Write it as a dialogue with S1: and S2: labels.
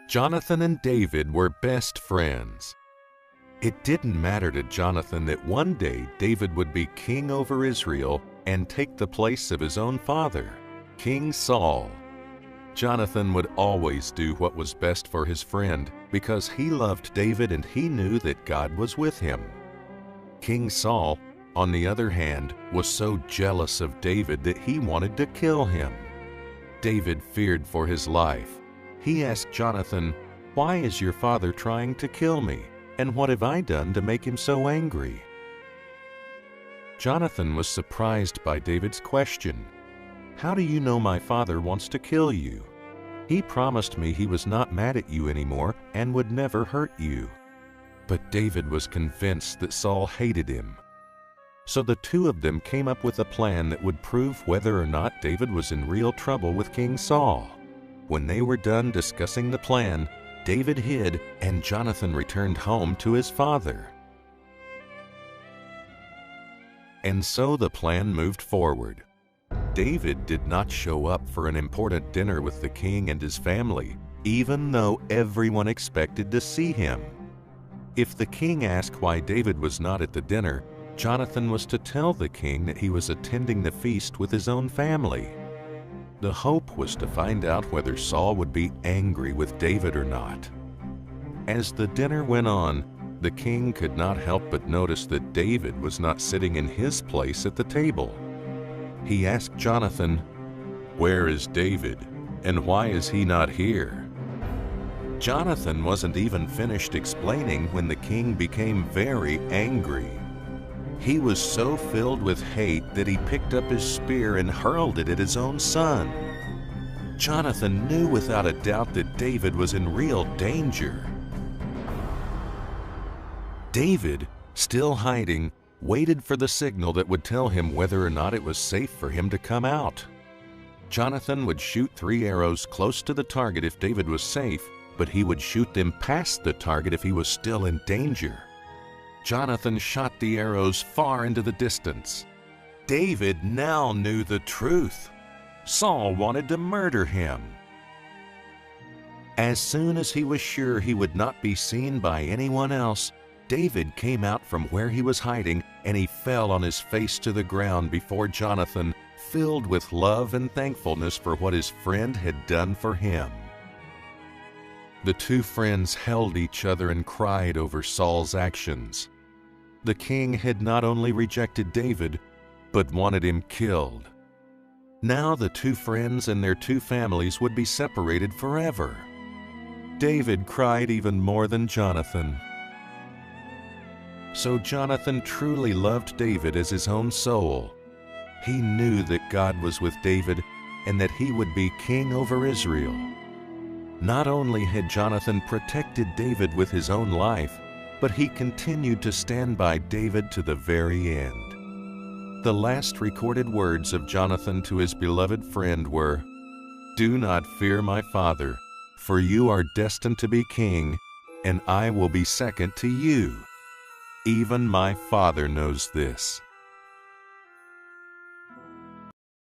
S1: Jonathan and David were best friends. It didn't matter to Jonathan that one day David would be king over Israel and take the place of his own father, King Saul. Jonathan would always do what was best for his friend because he loved David and he knew that God was with him. King Saul, on the other hand, was so jealous of David that he wanted to kill him. David feared for his life. He asked Jonathan, "Why is your father trying to kill me? And what have I done to make him so angry?" Jonathan was surprised by David's question. "How do you know my father wants to kill you? He promised me he was not mad at you anymore and would never hurt you." But David was convinced that Saul hated him. So the two of them came up with a plan that would prove whether or not David was in real trouble with King Saul. When they were done discussing the plan, David hid and Jonathan returned home to his father. And so the plan moved forward. David did not show up for an important dinner with the king and his family, even though everyone expected to see him. If the king asked why David was not at the dinner, Jonathan was to tell the king that he was attending the feast with his own family. The hope was to find out whether Saul would be angry with David or not. As the dinner went on, the king could not help but notice that David was not sitting in his place at the table. He asked Jonathan, "Where is David, and why is he not here?" Jonathan wasn't even finished explaining when the king became very angry. He was so filled with hate that he picked up his spear and hurled it at his own son. Jonathan knew without a doubt that David was in real danger. David, still hiding, waited for the signal that would tell him whether or not it was safe for him to come out. Jonathan would shoot 3 arrows close to the target if David was safe, but he would shoot them past the target if he was still in danger. Jonathan shot the arrows far into the distance. David now knew the truth. Saul wanted to murder him. As soon as he was sure he would not be seen by anyone else, David came out from where he was hiding and he fell on his face to the ground before Jonathan, filled with love and thankfulness for what his friend had done for him. The two friends held each other and cried over Saul's actions. The king had not only rejected David, but wanted him killed. Now the two friends and their two families would be separated forever. David cried even more than Jonathan. So Jonathan truly loved David as his own soul. He knew that God was with David and that he would be king over Israel. Not only had Jonathan protected David with his own life, but he continued to stand by David to the very end. The last recorded words of Jonathan to his beloved friend were, "Do not fear, my father, for you are destined to be king, and I will be second to you. Even my father knows this."